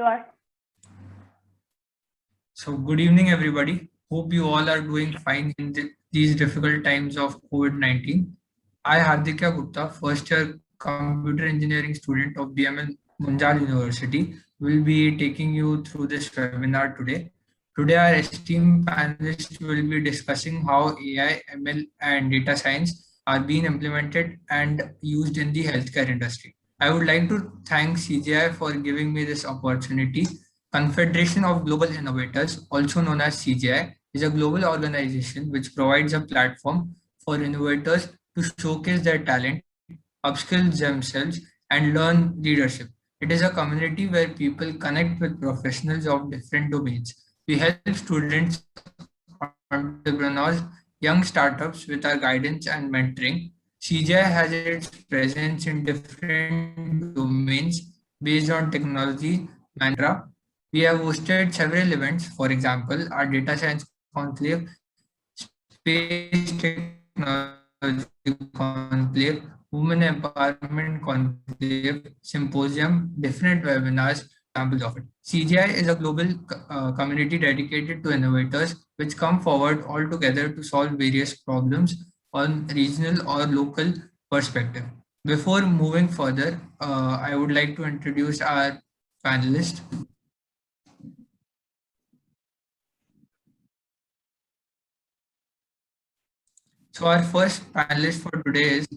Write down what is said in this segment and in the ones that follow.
Sure. So good evening, everybody. Hope you all are doing fine in these difficult times of COVID-19. I, Hardikya Gupta, first year computer engineering student of BML Munjal University, will be taking you through this webinar today. Today, our esteemed panelists will be discussing how AI, ML, and data science are being implemented and used in the healthcare industry. I would like to thank CGI for giving me this opportunity. Confederation of Global Innovators, also known as CGI, is a global organization which provides a platform for innovators to showcase their talent, upskill themselves, and learn leadership. It is a community where people connect with professionals of different domains. We help students, entrepreneurs, young startups with our guidance and mentoring. CGI has its presence in different domains based on technology, mantra. We have hosted several events, for example, our data science conclave, space technology conclave, women empowerment conclave, symposium, different webinars, examples of it. CGI is a global community dedicated to innovators which come forward all together to solve various problems on regional or local perspective. Before moving further, I would like to introduce our panelists. So our first panelist for today is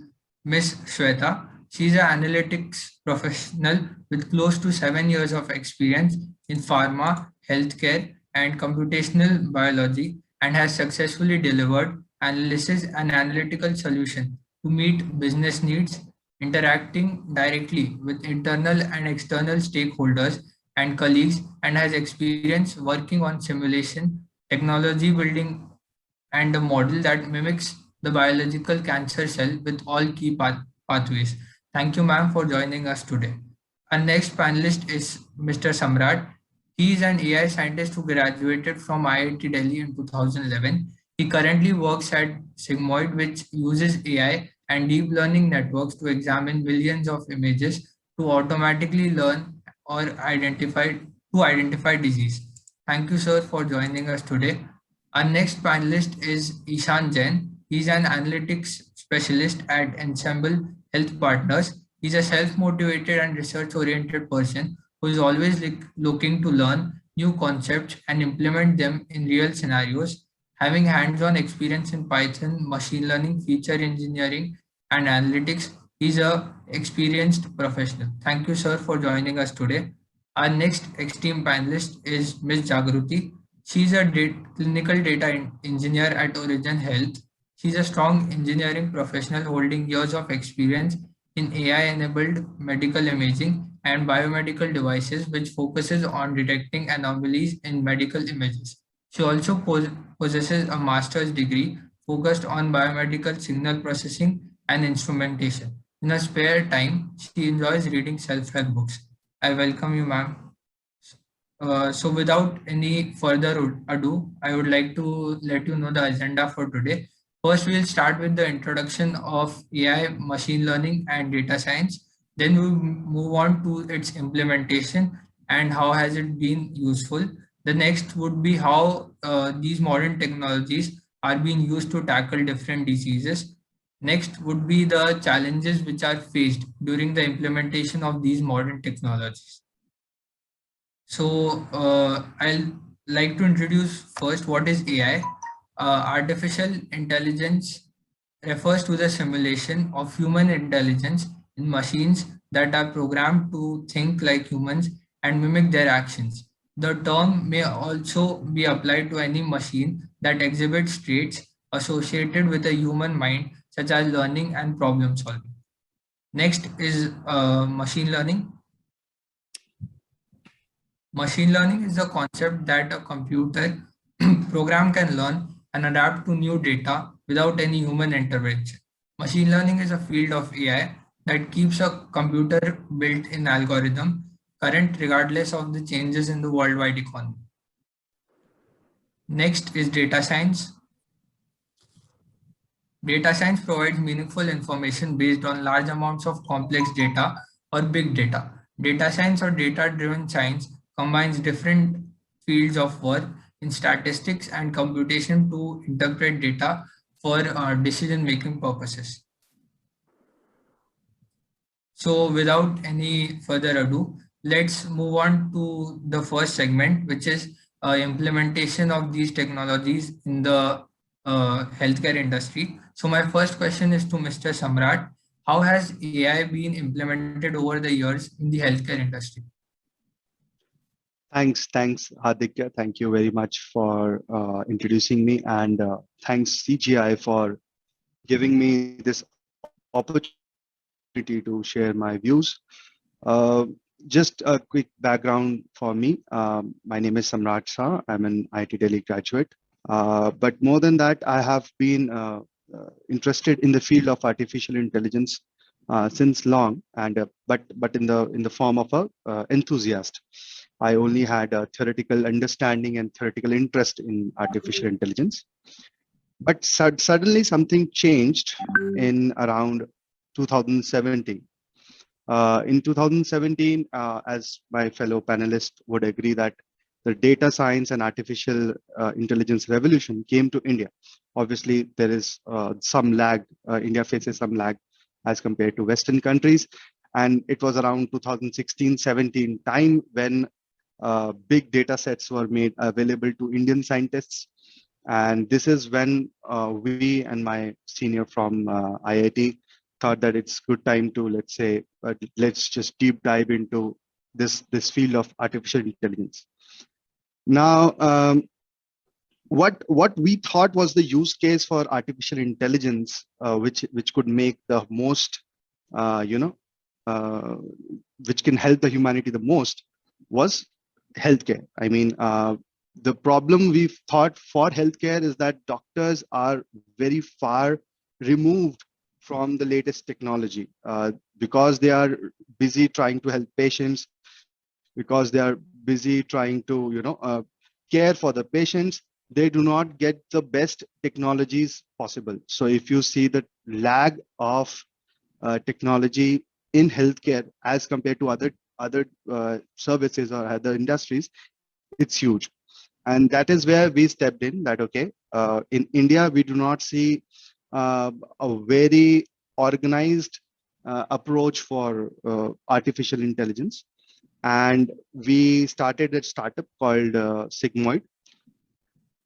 Ms. Shweta. She's an analytics professional with close to 7 years of experience in pharma, healthcare, and computational biology, and has successfully delivered analysis and analytical solution to meet business needs, interacting directly with internal and external stakeholders and colleagues, and has experience working on simulation, technology building, and a model that mimics the biological cancer cell with all key pathways. Thank you, ma'am, for joining us today. Our next panelist is Mr. Samrat. He is an AI scientist who graduated from IIT Delhi in 2011. He currently works at Sigmoid, which uses AI and deep learning networks to examine millions of images to automatically learn or identify disease. Thank you, sir, for joining us today. Our next panelist is Ishan Jain. He's an analytics specialist at Ensemble Health Partners. He's a self-motivated and research-oriented person who is always looking to learn new concepts and implement them in real scenarios. Having hands-on experience in Python, machine learning, feature engineering, and analytics, he's a experienced professional. Thank you, sir, for joining us today. Our next esteemed panelist is Ms. Jagruti. She's a clinical data engineer at Origin Health. She's a strong engineering professional holding years of experience in AI-enabled medical imaging and biomedical devices, which focuses on detecting anomalies in medical images. She also possesses a master's degree focused on biomedical signal processing and instrumentation. In her spare time, she enjoys reading self-help books. I welcome you, ma'am. So without any further ado, I would like to let you know the agenda for today. First, we'll start with the introduction of AI, machine learning, and data science. Then we'll move on to its implementation and how has it been useful. The next would be how these modern technologies are being used to tackle different diseases. Next would be the challenges which are faced during the implementation of these modern technologies. So I'll like to introduce first what is AI. Artificial intelligence refers to the simulation of human intelligence in machines that are programmed to think like humans and mimic their actions. The term may also be applied to any machine that exhibits traits associated with a human mind, such as learning and problem solving. Next is machine learning. Machine learning is the concept that a computer program can learn and adapt to new data without any human intervention. Machine learning is a field of AI that keeps a computer built-in algorithm current regardless of the changes in the worldwide economy. Next is data science. Data science provides meaningful information based on large amounts of complex data or big data. Data science or data-driven science combines different fields of work in statistics and computation to interpret data for decision-making purposes. So without any further ado, let's move on to the first segment, which is implementation of these technologies in the healthcare industry. So my first question is to Mr. Samrat. How has AI been implemented over the years in the healthcare industry? Thanks, Aditya. Thank you very much for introducing me, and thanks CGI for giving me this opportunity to share my views. Uh, just a quick background for me. My name is Samrat Shah. I'm an IT Delhi graduate. But more than that, I have been interested in the field of artificial intelligence since long, and but in the form of a enthusiast. I only had a theoretical understanding and theoretical interest in artificial intelligence. But suddenly something changed in around 2017. In 2017, as my fellow panelists would agree, that the data science and artificial intelligence revolution came to India. Obviously, there is some lag. India faces some lag as compared to Western countries. And it was around 2016-17 time when big data sets were made available to Indian scientists. And this is when we and my senior from IIT thought that it's good time to, let's say, let's just deep dive into this field of artificial intelligence. Now, what we thought was the use case for artificial intelligence, which could make the most, which can help the humanity the most, was healthcare. I mean, the problem we've thought for healthcare is that doctors are very far removed from the latest technology because they are busy trying to help patients, because they are busy trying to care for the patients. They do not get the best technologies possible. So if you see the lag of technology in healthcare as compared to other services or other industries, it's huge. And that is where we stepped in, that okay, in India we do not see a very organized approach for artificial intelligence, and we started a startup called Sigmoid.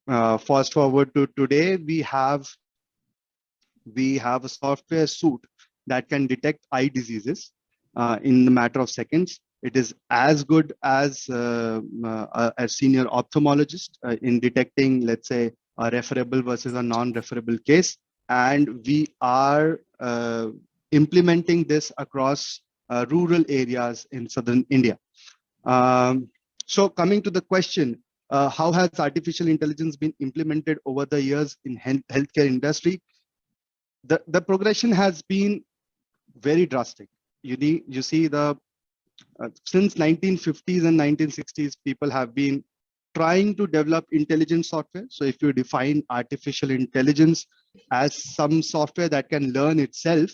Fast forward to today, we have a software suite that can detect eye diseases in the matter of seconds. It is as good as a senior ophthalmologist in detecting, let's say, a referable versus a non-referable case. And we are implementing this across rural areas in southern India. So coming to the question, how has artificial intelligence been implemented over the years in healthcare industry? The progression has been very drastic. You see the since 1950s and 1960s, people have been trying to develop intelligent software. So if you define artificial intelligence as some software that can learn itself,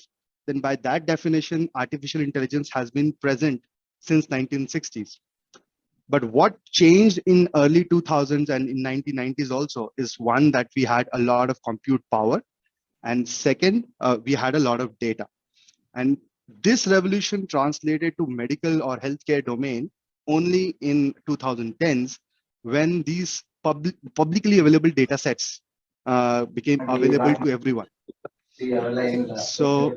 then by that definition, artificial intelligence has been present since 1960s. But what changed in early 2000s and in 1990s also is, one, that we had a lot of compute power, and second, we had a lot of data. And this revolution translated to medical or healthcare domain only in 2010s, when these publicly available data sets became available to everyone. So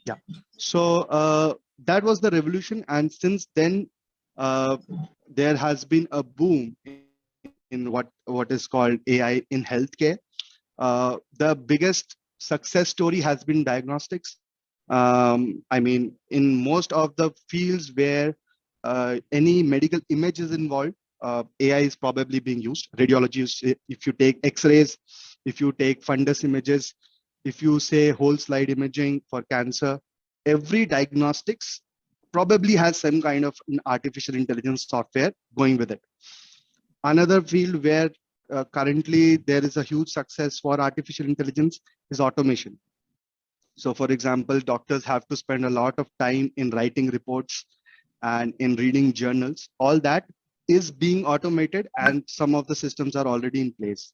yeah, so that was the revolution. And since then, there has been a boom in what is called AI in healthcare. The biggest success story has been diagnostics. I mean, in most of the fields where any medical image is involved, AI is probably being used. Radiology, if you take X-rays, if you take fundus images, if you say whole slide imaging for cancer, every diagnostics probably has some kind of an artificial intelligence software going with it. Another field where currently there is a huge success for artificial intelligence is automation. So for example, doctors have to spend a lot of time in writing reports, and in reading journals. All that is being automated, and some of the systems are already in place.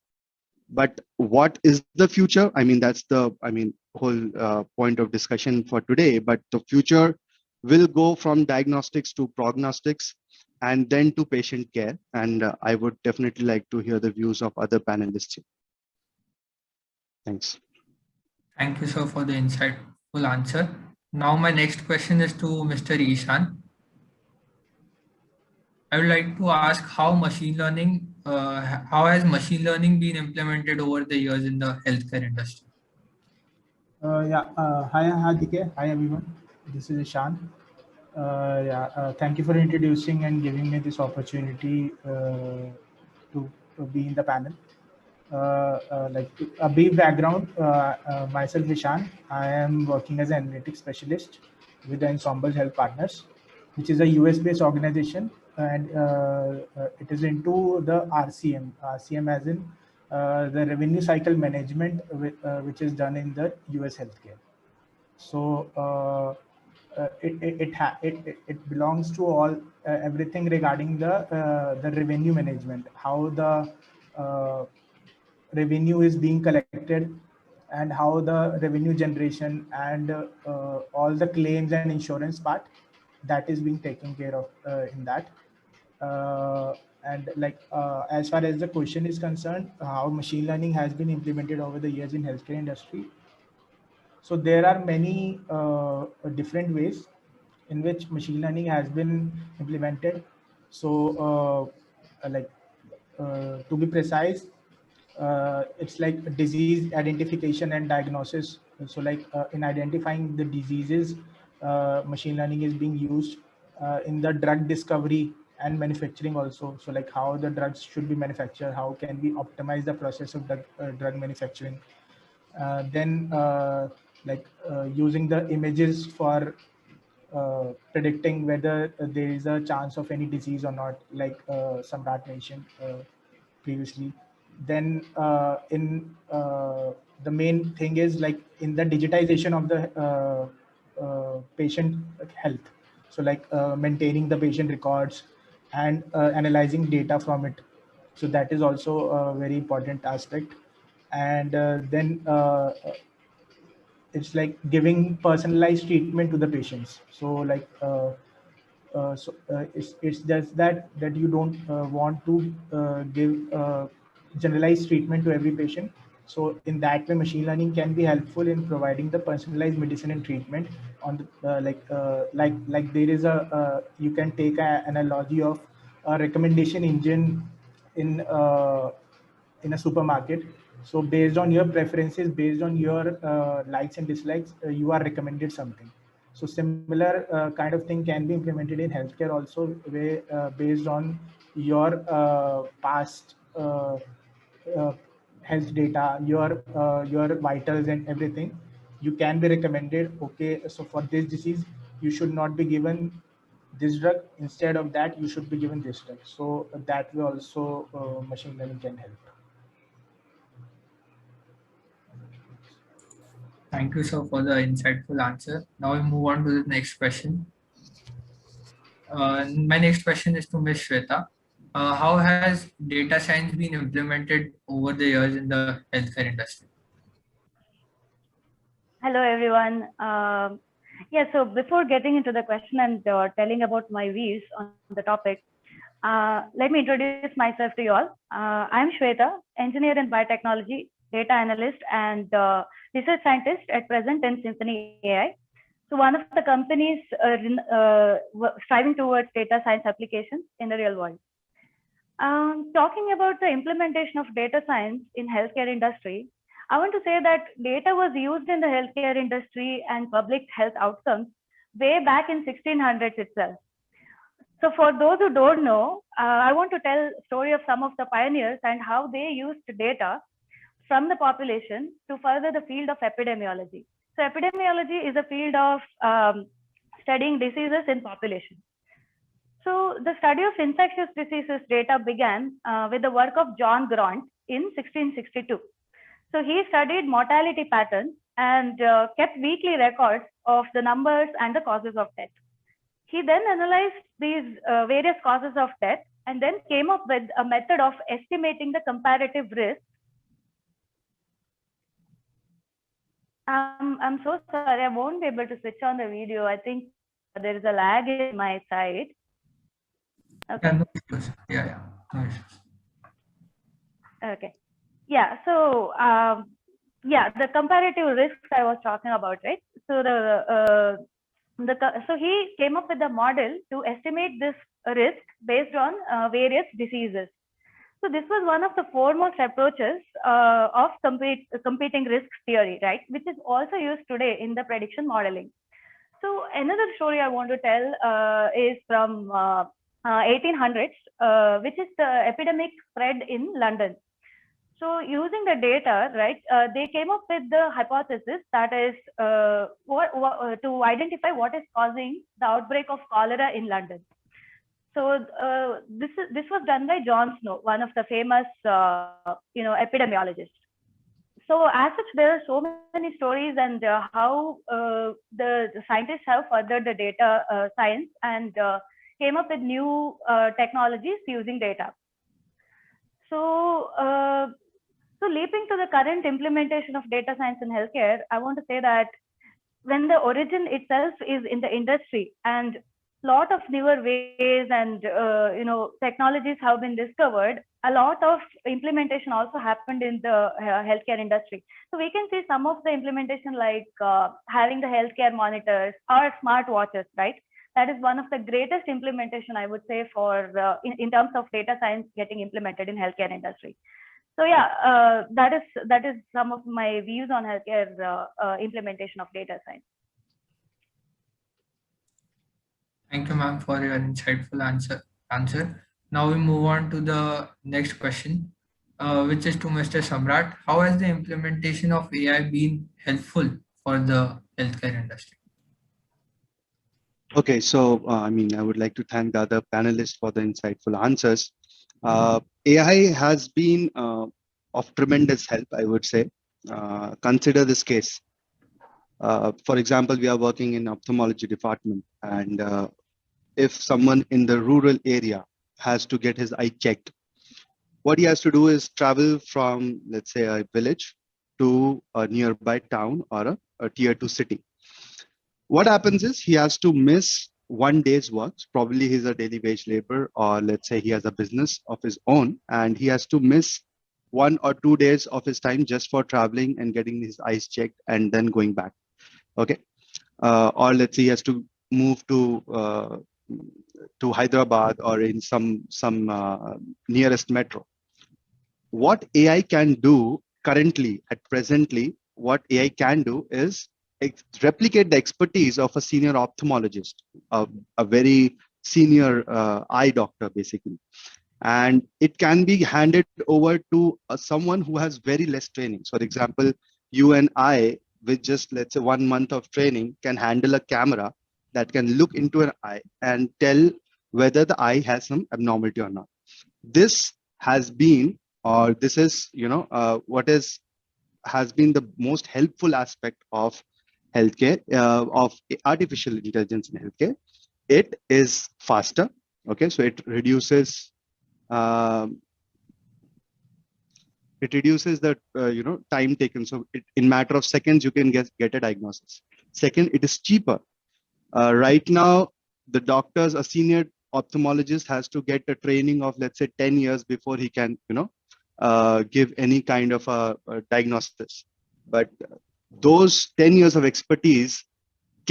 But what is the future? I mean, that's the whole point of discussion for today. But the future will go from diagnostics to prognostics and then to patient care. And I would definitely like to hear the views of other panelists here. Thanks. Thank you, sir, for the insightful answer. Now, my next question is to Mr. Ishan. I would like to ask how how has machine learning been implemented over the years in the healthcare industry? Hi, Hadike. Hi, everyone. This is Ishan. Thank you for introducing and giving me this opportunity to be in the panel. Like a brief background, myself Ishan. I am working as an analytics specialist with the Ensemble Health Partners, which is a US-based organization, and it is into the RCM. RCM as in the revenue cycle management, which is done in the US healthcare. So it belongs to all everything regarding the revenue management, how the revenue is being collected, and how the revenue generation and all the claims and insurance part that is being taken care of in that. And like as far as the question is concerned, how machine learning has been implemented over the years in healthcare industry. So there are many different ways in which machine learning has been implemented. So to be precise, it's like disease identification and diagnosis. So like in identifying the diseases, machine learning is being used in the drug discovery and manufacturing also. So like how the drugs should be manufactured, how can we optimize the process of drug manufacturing. Then using the images for predicting whether there is a chance of any disease or not, like Samrat mentioned previously. Then the main thing is like in the digitization of the patient health. So like maintaining the patient records and analyzing data from it. So that is also a very important aspect. And then it's like giving personalized treatment to the patients. So like it's just that you don't want to give generalized treatment to every patient. So in that way, machine learning can be helpful in providing the personalized medicine and treatment on the like there is a you can take an analogy of a recommendation engine in a supermarket. So based on your preferences, based on your likes and dislikes, you are recommended something. So similar kind of thing can be implemented in healthcare also, where based on your past health data, your vitals and everything, you can be recommended. Okay, so for this disease, you should not be given this drug. Instead of that, you should be given this drug. So that way also machine learning can help. Thank you, sir, for the insightful answer. Now we move on to the next question. My next question is to Ms. Shweta. How has data science been implemented over the years in the healthcare industry? Hello, everyone. So before getting into the question and telling about my views on the topic, let me introduce myself to you all. I'm Shweta, engineer in biotechnology, data analyst, and research scientist at present in Symphony AI. So one of the companies striving towards data science applications in the real world. Talking about the implementation of data science in healthcare industry, I want to say that data was used in the healthcare industry and public health outcomes way back in 1600s itself. So for those who don't know, I want to tell a story of some of the pioneers and how they used data from the population to further the field of epidemiology. So epidemiology is a field of studying diseases in population. So the study of infectious diseases data began with the work of John Grant in 1662. So he studied mortality patterns and kept weekly records of the numbers and the causes of death. He then analyzed these various causes of death and then came up with a method of estimating the comparative risk. I'm so sorry, I won't be able to switch on the video. I think there is a lag in my side. Okay. Yeah, no issues. Yeah, no issues. Okay. Yeah. So yeah, the comparative risks I was talking about, right? So so he came up with a model to estimate this risk based on various diseases. So this was one of the foremost approaches of competing risk theory, right? Which is also used today in the prediction modeling. So another story I want to tell is from 1800s, which is the epidemic spread in London. So using the data, right, they came up with the hypothesis that is to identify what is causing the outbreak of cholera in London. So this was done by John Snow, one of the famous epidemiologists. So as such, there are so many stories and how the scientists have furthered the data science and came up with new technologies using data. So so leaping to the current implementation of data science in healthcare, I want to say that when the origin itself is in the industry and lot of newer ways and technologies have been discovered, a lot of implementation also happened in the healthcare industry. So we can see some of the implementation like having the healthcare monitors or smart watches, right? That is one of the greatest implementation, I would say, for in terms of data science getting implemented in healthcare industry. So yeah, that is some of my views on healthcare implementation of data science. Thank you, ma'am, for your insightful answer. Now we move on to the next question, which is to Mr. Samrat. How has the implementation of AI been helpful for the healthcare industry? Okay, so I would like to thank the other panelists for the insightful answers. AI has been of tremendous help, I would say. Consider this case. For example, we are working in ophthalmology department, and if someone in the rural area has to get his eye checked, what he has to do is travel from, let's say, a village to a nearby town or a tier 2 city. What happens is he has to miss 1 day's work. Probably he's a daily wage laborer, or let's say he has a business of his own, and he has to miss 1 or 2 days of his time just for traveling and getting his eyes checked and then going back. Okay. Or let's say he has to move to Hyderabad or in some nearest metro. What AI can do currently, at presently, what AI can do is replicate the expertise of a senior ophthalmologist, a very senior eye doctor, basically. And it can be handed over to someone who has very less training. So, for example, you and I, with just, let's say, 1 month of training, can handle a camera that can look into an eye and tell whether the eye has some abnormality or not. This has been, or this is, what has been the most helpful aspect of healthcare, of artificial intelligence in healthcare. It is faster. Okay, so it reduces the time taken. So in matter of seconds you can get a diagnosis. Second, it is cheaper. Right now, the doctors, a senior ophthalmologist has to get a training of, let's say, 10 years before he can give any kind of a diagnosis. But those 10 years of expertise,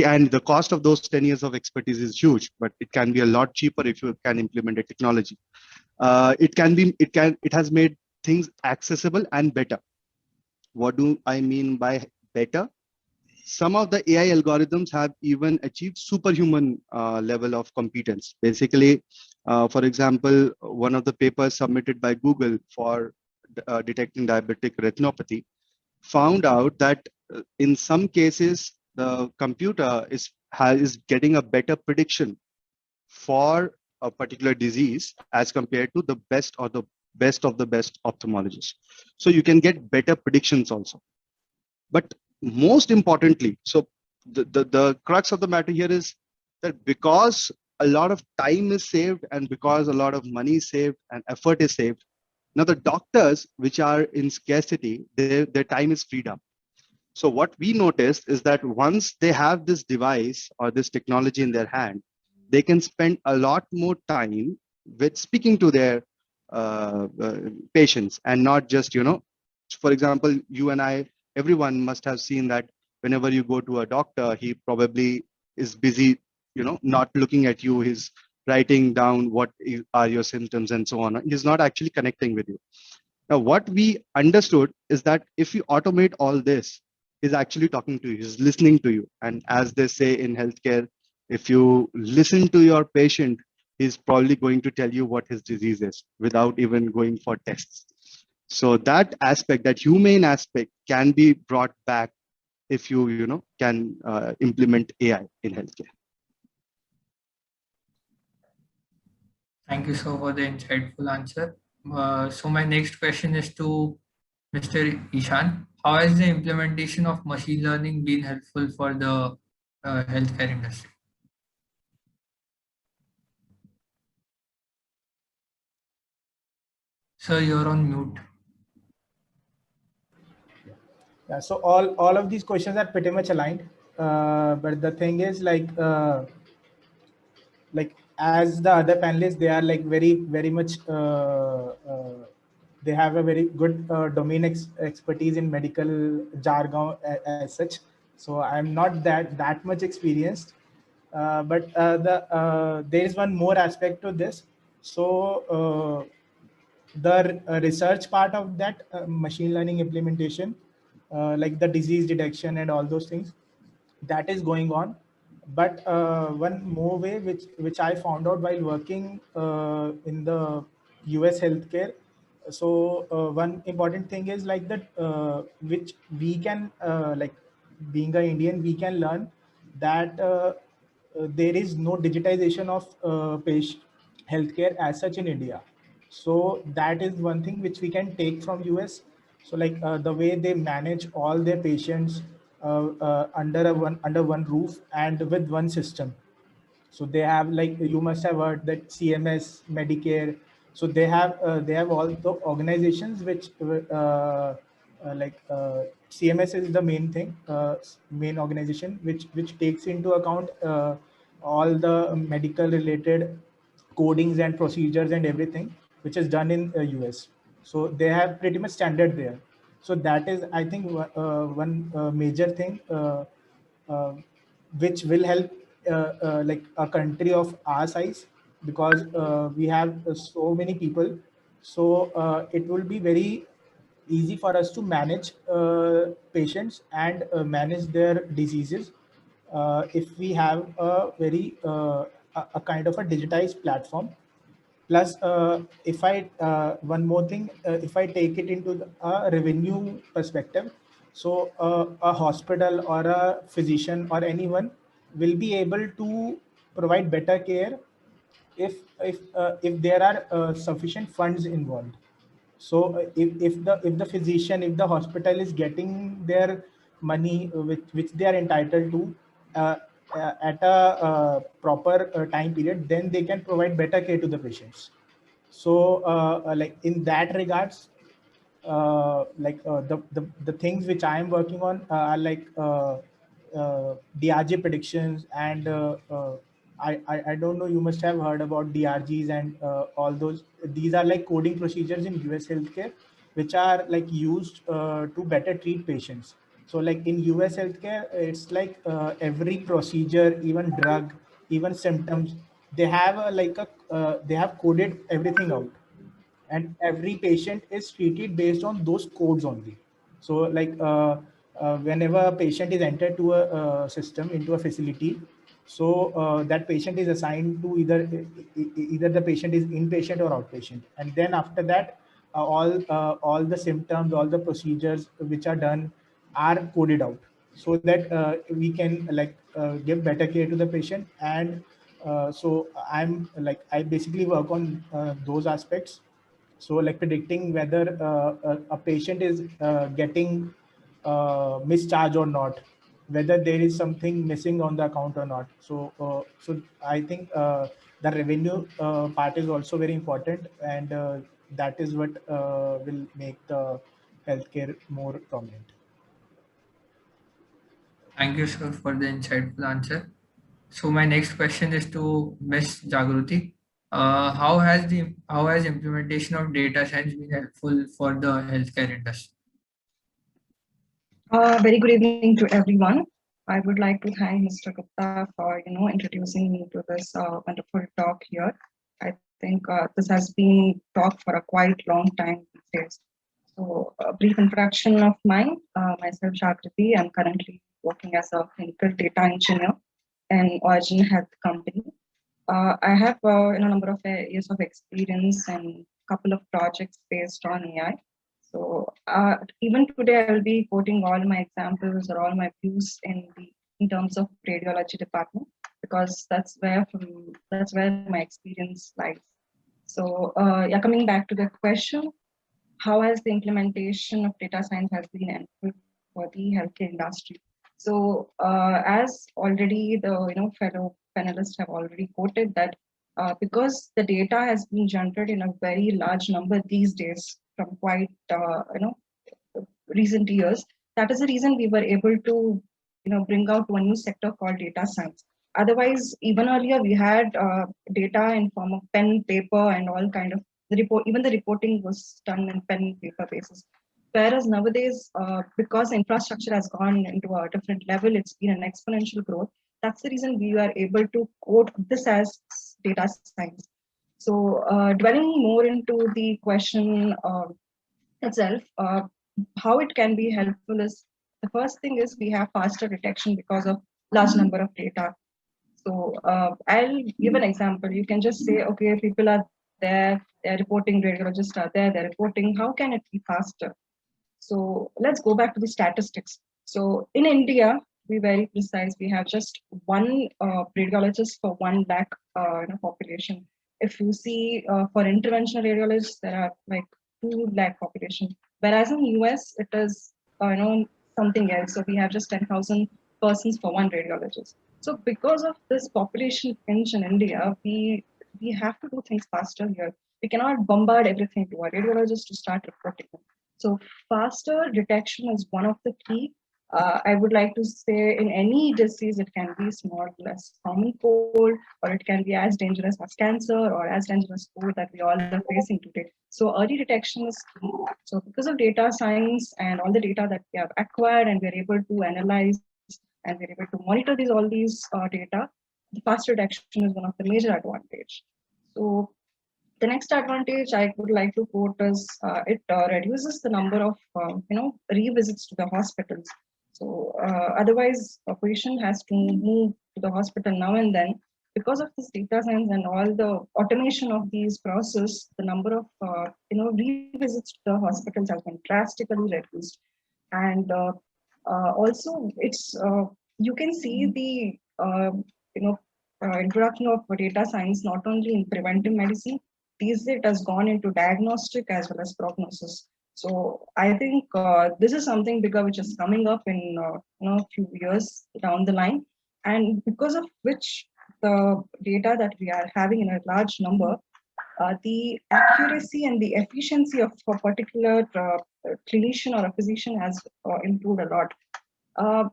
and the cost of those 10 years of expertise is huge, but it can be a lot cheaper if you can implement a technology. It has made things accessible and better. What do I mean by better? Some of the AI algorithms have even achieved superhuman level of competence. Basically, for example, one of the papers submitted by Google for detecting diabetic retinopathy found out that in some cases, the computer is getting a better prediction for a particular disease as compared to the best of the best ophthalmologists. So you can get better predictions also. But most importantly, so the crux of the matter here is that because a lot of time is saved and because a lot of money is saved and effort is saved, now the doctors which are in scarcity, their time is freed up. So what we noticed is that once they have this device or this technology in their hand, they can spend a lot more time with speaking to their patients, and not just, for example, you and I, everyone must have seen that whenever you go to a doctor, he probably is busy, not looking at you. He's writing down are your symptoms and so on. He's not actually connecting with you. Now, what we understood is that if you automate all this, he's actually talking to you, he's listening to you. And as they say in healthcare, if you listen to your patient, he's probably going to tell you what his disease is without even going for tests. So that aspect, that humane aspect, can be brought back if you can implement AI in healthcare. Thank you so for the insightful answer. So my next question is to Mr. Ishan. How has the implementation of machine learning been helpful for the healthcare industry? Sir, you're on mute. Yeah, so all of these questions are pretty much aligned, but the thing is, like as the other panelists, they are like very much they have a very good domain expertise in medical jargon as such. So I'm not that much experienced, but there is one more aspect to this. So the research part of that machine learning implementation, like the disease detection and all those things, that is going on. But one more way which I found out while working in the US healthcare. So one important thing is like that, which we can like being an Indian, we can learn that there is no digitization of patient healthcare as such in India. So that is one thing which we can take from US. So like the way they manage all their patients under one roof and with one system. So they have, like you must have heard that CMS, Medicare. So they have all the organizations which CMS is the main thing, main organization which takes into account all the medical related codings and procedures and everything which is done in US. So they have pretty much standard there. So that is, I think, one major thing uh, which will help like a country of our size, because we have so many people. So it will be very easy for us to manage patients and manage their diseases if we have a very a kind of a digitized platform. Plus, if I one more thing, if I take it into a revenue perspective, so a hospital or a physician or anyone will be able to provide better care if there are sufficient funds involved. So if the physician, if the hospital is getting their money which they are entitled to uh, at a proper time period, then they can provide better care to the patients. So like in that regards, the things which I am working on are like DRG predictions and I don't know, you must have heard about DRGs and all those. These are like coding procedures in US healthcare which are like used to better treat patients. So like in US healthcare, it's like every procedure, even drug, even symptoms, they have they have coded everything out, and every patient is treated based on those codes only. So like whenever a patient is entered to a system, into a facility, so that patient is assigned to either the patient is inpatient or outpatient, and then after that all the symptoms, all the procedures which are done are coded out, so that we can give better care to the patient. And so I basically work on those aspects. So like predicting whether a patient is getting mischarged or not. whether there is something missing on the account or not. So I think the revenue part is also very important, and that is what will make the healthcare more prominent. Thank you, sir, for the insightful answer. So my next question is to Ms. Jagruti. How has implementation of data science been helpful for the healthcare industry? Very good evening to everyone. I would like to thank Mr. Gupta for introducing me to this wonderful talk here. I think this has been talked for a quite long time these days. So a brief introduction of mine. Myself, Jagruti. I'm currently working as a clinical data engineer in Origin Health Company. I have a number of years of experience and couple of projects based on AI. So even today, I will be quoting all my examples or all my views in terms of radiology department, because that's where my experience lies. So yeah, coming back to the question, how has the implementation of data science has been helpful for the healthcare industry? So as already the fellow panelists have already quoted that because the data has been generated in a very large number these days from quite recent years, that is the reason we were able to bring out one new sector called data science. Otherwise, even earlier we had data in form of pen, paper, and all kind of the report. Even the reporting was done in pen and paper basis. Whereas nowadays, because infrastructure has gone into a different level, it's been an exponential growth. That's the reason we are able to quote this as data science. So, dwelling more into the question itself, how it can be helpful is, the first thing is we have faster detection because of large number of data. So I'll give an example. You can just say, okay, people are there, they're reporting, radiologists are there, they're reporting. How can it be faster? So let's go back to the statistics. So in India, to be very precise, we have just one radiologist for 1 lakh population. If you see for interventional radiologists, there are like 2 lakh population. Whereas in US, it is something else. So we have just 10,000 persons for one radiologist. So because of this population pinch in India, we have to do things faster here. We cannot bombard everything to our radiologists to start reporting them. So faster detection is one of the key. I would like to say in any disease, it can be small, less common cold, or it can be as dangerous as cancer or as dangerous cold that we all are facing today. So early detection is key. So because of data science and all the data that we have acquired and we're able to analyze and we're able to monitor all these data, the faster detection is one of the major advantage. So the next advantage I would like to quote is it reduces the number of revisits to the hospitals. So otherwise, a patient has to move to the hospital now and then. Because of this data science and all the automation of these processes, the number of revisits to the hospitals has been drastically reduced. And also, it's you can see the introduction of data science not only in preventive medicine. These days it has gone into diagnostic as well as prognosis. So I think this is something bigger which is coming up in few years down the line, and because of which the data that we are having in a large number, the accuracy and the efficiency of a particular clinician or a physician has improved a lot.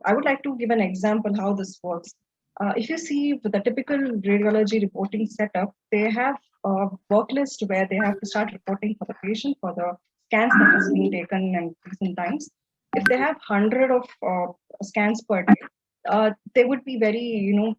I would like to give an example how this works. If you see with the typical radiology reporting setup, they have a work list where they have to start reporting for the patient for the scans that has been taken in recent times. If they have 100 of scans per day, they would be very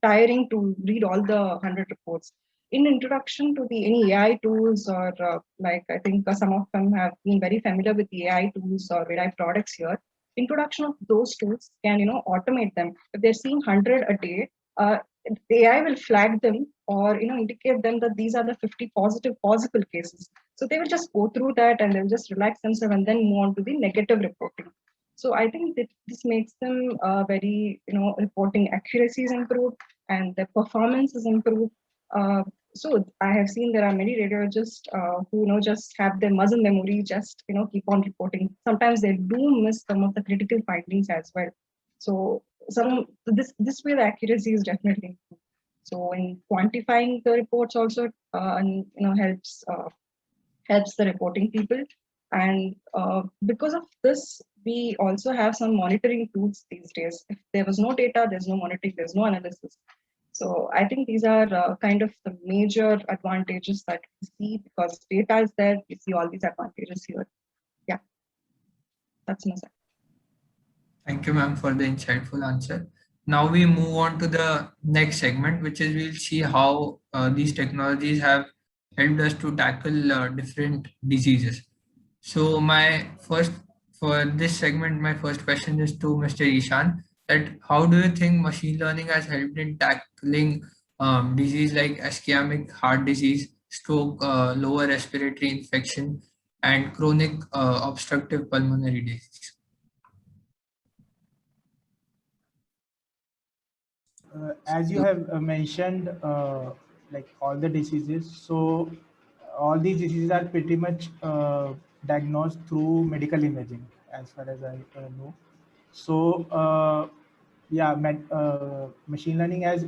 tiring to read all the 100 reports. In introduction to the any AI tools or like I think some of them have been very familiar with the AI tools or AI products here. Introduction of those tools can automate them. If they're seeing 100 a day, the AI will flag them or indicate them that these are the 50 positive possible cases. So they will just go through that and they'll just relax themselves and then move on to the negative reporting. So I think that this makes them very reporting accuracy is improved and their performance is improved. So I have seen there are many radiologists who just have their muscle memory, just keep on reporting. Sometimes they do miss some of the critical findings as well. So this way the accuracy is definitely improved. So in quantifying the reports also, helps the reporting people. And because of this, we also have some monitoring tools these days. If there was no data, there's no monitoring, there's no analysis. So I think these are kind of the major advantages that we see, because data is there, we see all these advantages here. Yeah, that's my side. Thank you, ma'am, for the insightful answer. Now we move on to the next segment, which is we'll see how these technologies have helped us to tackle different diseases. So for this segment, my first question is to Mr. Ishan, that how do you think machine learning has helped in tackling disease like ischemic heart disease, stroke, lower respiratory infection, and chronic obstructive pulmonary disease? As you have mentioned, like all the diseases, so all these diseases are pretty much diagnosed through medical imaging, as far as I know. So yeah, machine learning has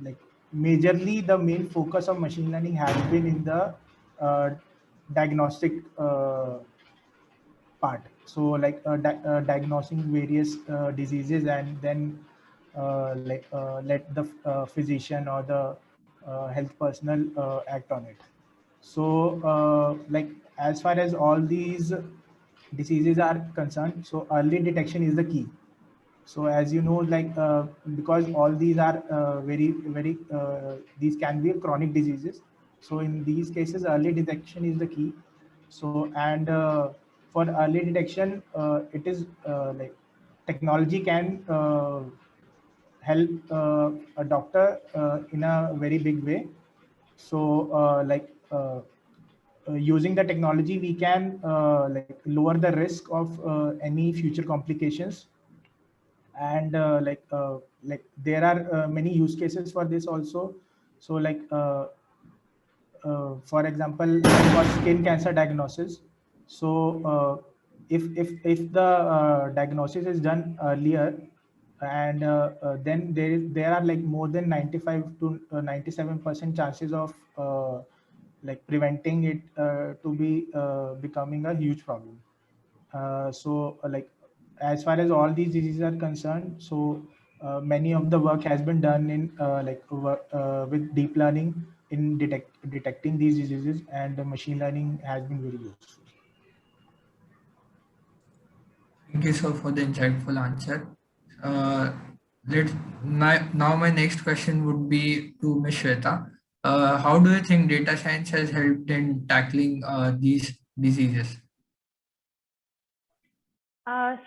like majorly the main focus of machine learning has been in the uh, diagnostic part. So like diagnosing various diseases, and then let the physician or the health personnel act on it. So like as far as all these diseases are concerned, so early detection is the key. So as you know, like because all these are very these can be chronic diseases. So in these cases, early detection is the key. So and for early detection, it is like technology can help a doctor in a very big way. So using the technology, we can like lower the risk of any future complications. And like there are many use cases for this also. So like for example, for skin cancer diagnosis. So if the diagnosis is done earlier, and then there are like more than 95 to 97% chances of like preventing it to be becoming a huge problem. So like as far as all these diseases are concerned, so many of the work has been done in with deep learning in detecting these diseases, and the machine learning has been very useful. Thank you, sir, for the insightful answer. Uh, now my next question would be to Ms. Shweta. How do you think data science has helped in tackling these diseases? I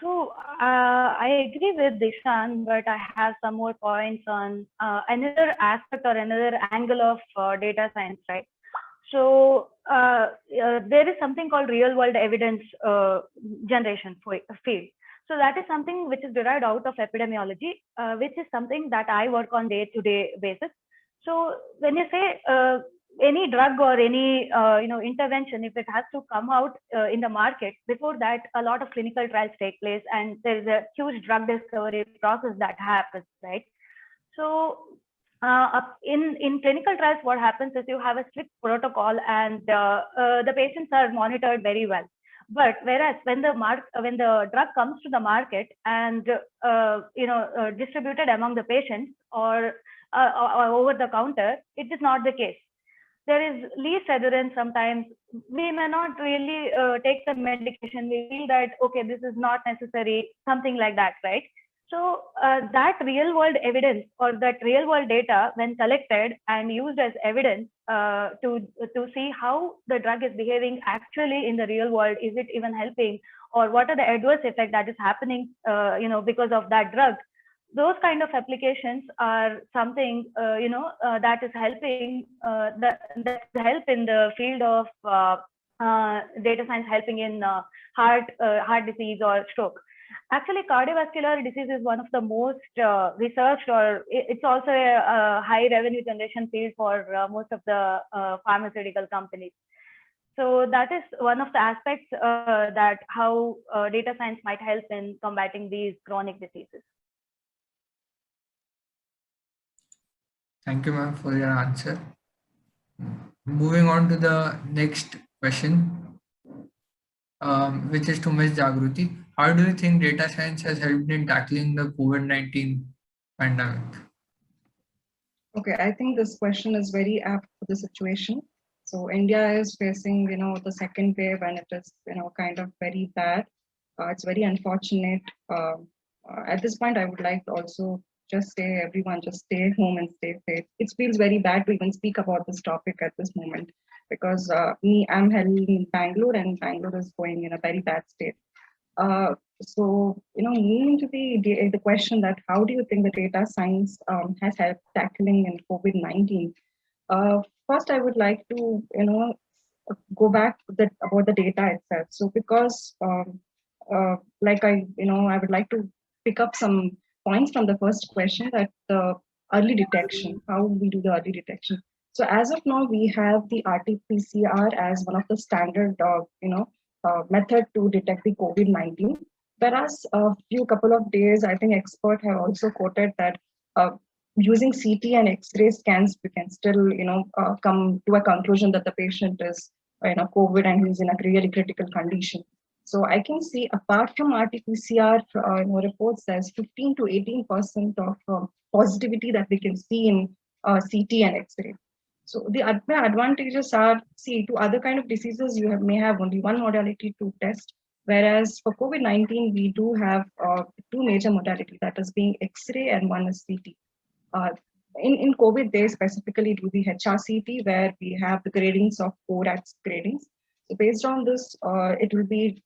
agree with Dishan, but I have some more points on another aspect or another angle of data science, right? So there is something called real world evidence generation field. So that is something which is derived out of epidemiology, which is something that I work on day-to-day basis. So when you say any drug or any intervention, if it has to come out in the market, before that a lot of clinical trials take place, and there is a huge drug discovery process that happens, right? So in clinical trials, what happens is you have a strict protocol, and the patients are monitored very well. But whereas when the drug comes to the market and distributed among the patients or over the counter, it is not the case. There is least adherence. Sometimes we may not really take the medication. We feel that, okay, this is not necessary, something like that, right? So that real world evidence or that real world data, when collected and used as evidence to see how the drug is behaving actually in the real world, is it even helping, or what are the adverse effects that is happening because of that drug? Those kind of applications are something that is helping that help in the field of data science, helping in heart disease or stroke. Actually, cardiovascular disease is one of the most researched, or it's also a high revenue generation field for most of the pharmaceutical companies. So that is one of the aspects that how data science might help in combating these chronic diseases. Thank you, ma'am, for your answer. Moving on to the next question, which is to Ms. Jagruti. How do you think data science has helped in tackling the COVID-19 pandemic? Okay, I think this question is very apt for the situation. So India is facing, the second wave, and it is, kind of very bad. It's very unfortunate. At this point, I would like to also just say, everyone, just stay home and stay safe. It feels very bad to even speak about this topic at this moment because I'm held in Bangalore, and Bangalore is going in a very bad state. So, moving to the question that how do you think the data science has helped tackling in COVID-19? First, I would like to, go back about the data itself. So, because I would like to pick up some points from the first question that the early detection, how we do the early detection. So, as of now, we have the RT-PCR as one of the standard, method to detect the COVID-19. Whereas a couple of days, I think experts have also quoted that using CT and X-ray scans, we can still, come to a conclusion that the patient is, COVID and he's in a really critical condition. So I can see, apart from RT-PCR reports, there's 15 to 18% of positivity that we can see in CT and X-ray. So the advantages are, see, to other kind of diseases, you may have only one modality to test. Whereas for COVID-19, we do have two major modalities, that is being X-ray and one is CT. In COVID, they specifically do the HRCT, where we have the gradings of 4x gradings. So based on this, it will be,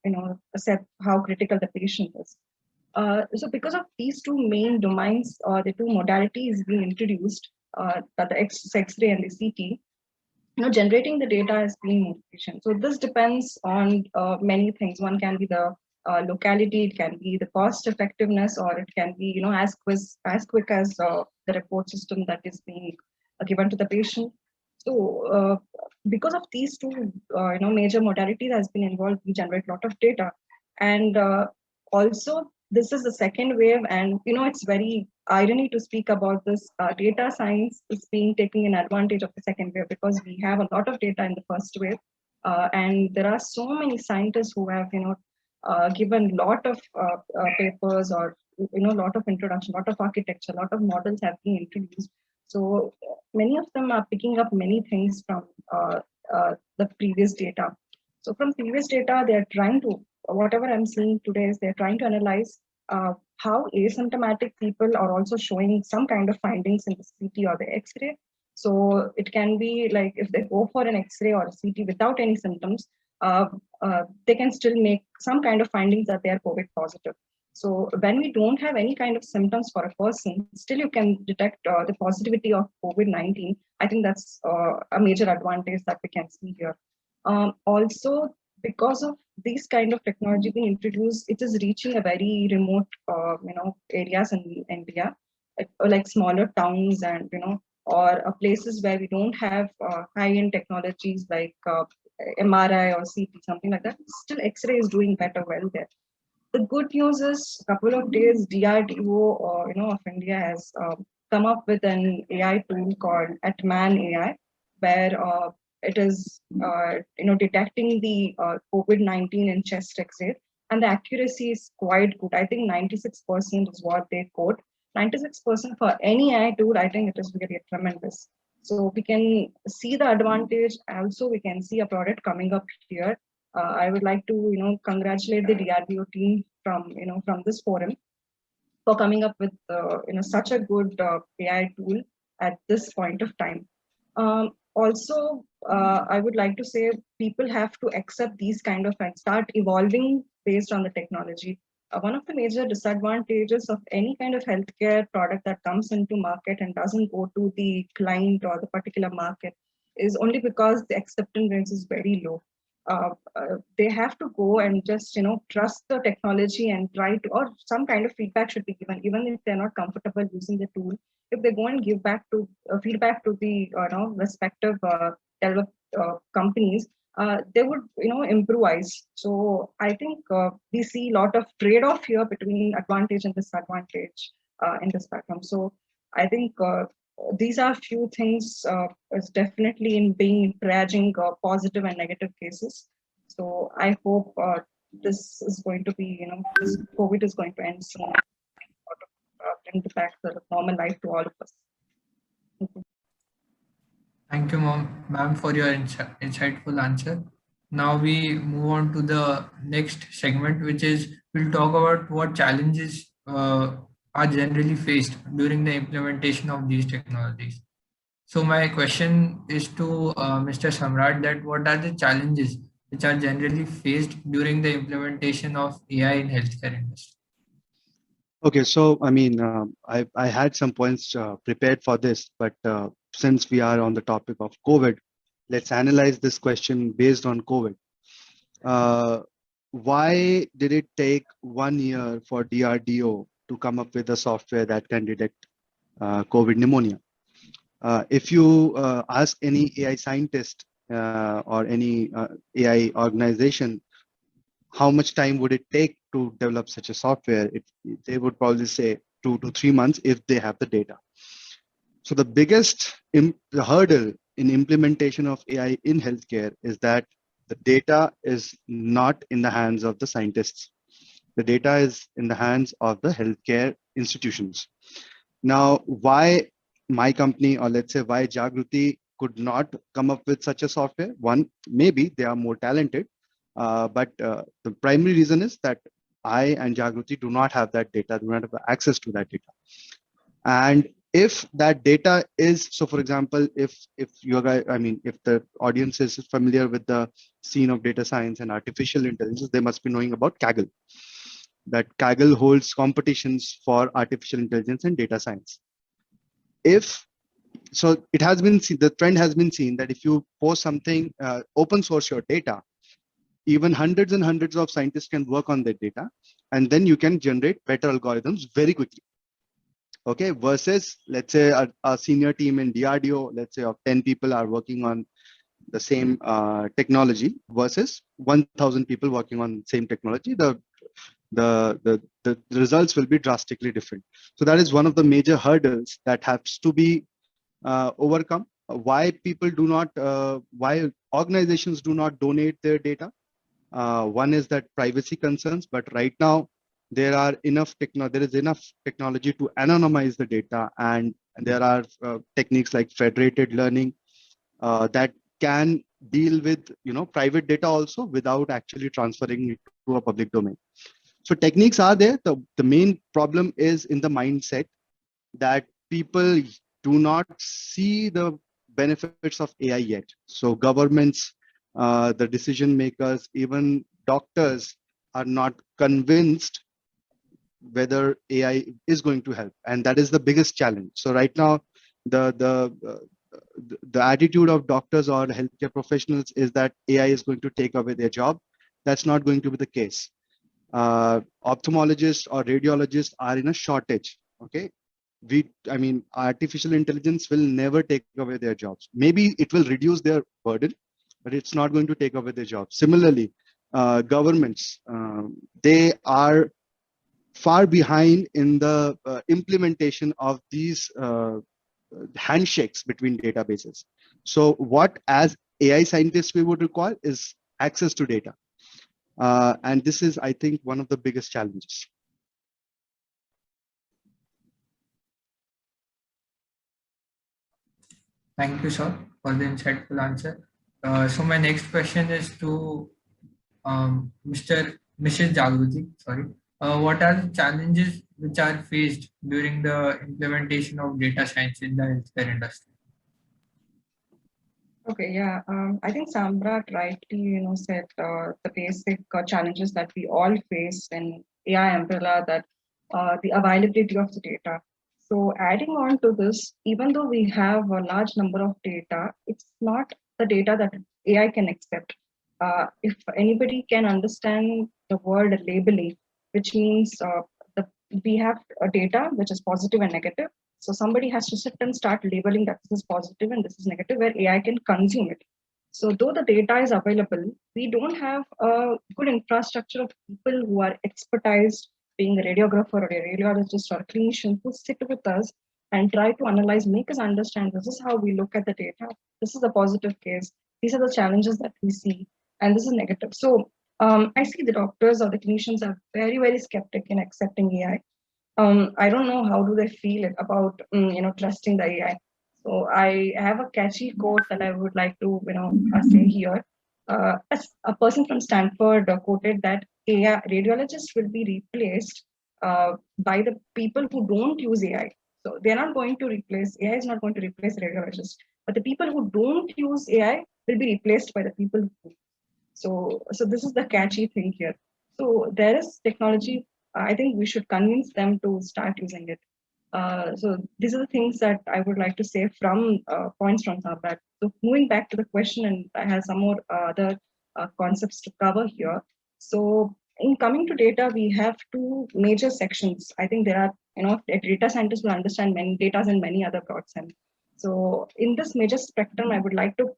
assess how critical the patient is. So because of these two main domains, the two modalities being introduced, that the X-ray and the CT, generating the data has been more efficient. So this depends on many things. One can be the locality, it can be the cost effectiveness, or it can be, as quick as the report system that is being given to the patient. So because of these two, major modalities has been involved, we generate a lot of data. And also, this is the second wave, and it's very irony to speak about this. Data science is being taking an advantage of the second wave because we have a lot of data in the first wave, and there are so many scientists who have given a lot of papers or lot of introduction, lot of architecture, lot of models have been introduced. So many of them are picking up many things from the previous data. So from previous data, they are trying to, whatever I'm seeing today is they're trying to analyze how asymptomatic people are also showing some kind of findings in the CT or the X-ray. So it can be like if they go for an X-ray or a CT without any symptoms, they can still make some kind of findings that they are COVID positive. So when we don't have any kind of symptoms for a person, still you can detect the positivity of COVID-19. I think that's a major advantage that we can see here. Also, because of these kind of technology being introduced, it is reaching a very remote, areas in India, like smaller towns and, or places where we don't have high-end technologies like MRI or CT, something like that. Still, X-ray is doing well there. The good news is, a couple of days, DRDO, of India has come up with an AI tool called Atman AI, where it is, detecting the COVID-19 in chest X-ray, and the accuracy is quite good. I think 96% is what they quote. 96% for any AI tool, I think it is really tremendous. So we can see the advantage. Also, we can see a product coming up here. I would like to, congratulate the DRDO team from this forum for coming up with, such a good AI tool at this point of time. Also, I would like to say people have to accept these kind of and start evolving based on the technology. One of the major disadvantages of any kind of healthcare product that comes into market and doesn't go to the client or the particular market is only because the acceptance rate is very low. They have to go and just trust the technology and try to, or some kind of feedback should be given, even if they're not comfortable using the tool. If they go and give back to feedback to the respective developed companies, they would improvise. So I think we see a lot of trade-off here between advantage and disadvantage in the spectrum. So I think these are few things is definitely in being triaging positive and negative cases. So I hope this is going to be, this COVID is going to end soon, bring back the normal life to all of us. Thank you, ma'am, for your insightful answer. Now we move on to the next segment, which is we'll talk about what challenges are generally faced during the implementation of these technologies. So my question is to Mr. Samrat, that what are the challenges which are generally faced during the implementation of AI in healthcare industry? Okay, so I mean, I had some points prepared for this, but since we are on the topic of COVID, let's analyze this question based on COVID. Why did it take 1 year for DRDO to come up with a software that can detect COVID pneumonia? If you ask any AI scientist or any AI organization, how much time would it take to develop such a software? They would probably say 2 to 3 months if they have the data. So the biggest the hurdle in implementation of AI in healthcare is that the data is not in the hands of the scientists. The data is in the hands of the healthcare institutions. Now, why my company, or let's say why Jagruti could not come up with such a software? One, maybe they are more talented, but the primary reason is that I and Jagruti do not have that data, do not have access to that data. And if that data is, so for example, if you guys, I mean, if the audience is familiar with the scene of data science and artificial intelligence, they must be knowing about Kaggle. That Kaggle holds competitions for artificial intelligence and data science. So it has been seen, the trend has been seen that if you post something, open source your data, even hundreds and hundreds of scientists can work on that data, and then you can generate better algorithms very quickly. Okay, versus let's say a senior team in DRDO, let's say of 10 people are working on the same technology versus 1,000 people working on same technology, the results will be drastically different. So that is one of the major hurdles that has to be overcome. Why people do not, why organizations do not donate their data? One is that privacy concerns, but right now there is enough technology to anonymize the data, and there are techniques like federated learning that can deal with private data also without actually transferring it to a public domain. So techniques are there. The main problem is in the mindset that people do not see the benefits of AI yet. So governments, the decision makers, even doctors are not convinced whether AI is going to help, and that is the biggest challenge. So right now, the attitude of doctors or healthcare professionals is that AI is going to take away their job. That's not going to be the case. Ophthalmologists or radiologists are in a shortage. Okay, I mean, artificial intelligence will never take away their jobs. Maybe it will reduce their burden, but it's not going to take away their jobs. Similarly, governments, they are far behind in the implementation of these handshakes between databases. So what as AI scientists we would require is access to data. And this is, I think, one of the biggest challenges. Thank you, sir, for the insightful answer. So my next question is to Mrs. Jagruti. Sorry. What are the challenges which are faced during the implementation of data science in the healthcare industry? Okay, yeah, I think Samrat rightly, said the basic challenges that we all face in AI umbrella, that the availability of the data. So adding on to this, even though we have a large number of data, it's not the data that AI can accept. If anybody can understand the word labeling, which means we have a data which is positive and negative. So somebody has to sit and start labeling that this is positive and this is negative, where AI can consume it. So though the data is available, we don't have a good infrastructure of people who are expertised, being a radiographer or a radiologist or a clinician, who sit with us and try to analyze, make us understand this is how we look at the data. This is a positive case. These are the challenges that we see, and this is negative. So I see the doctors or the clinicians are very, very skeptic in accepting AI. I don't know how do they feel about trusting the AI. So I have a catchy quote that I would like to say here. As a person from Stanford quoted that AI radiologists will be replaced by the people who don't use AI. So they're not going to replace AI is not going to replace radiologists, but the people who don't use AI will be replaced by the people who. So this is the catchy thing here. So there is technology. I think we should convince them to start using it. So these are the things that I would like to say from points from Sabat. So moving back to the question, and I have some more other concepts to cover here. So in coming to data, we have two major sections. I think there are, a data scientists will understand many data and many other broad sense. So in this major spectrum, I would like to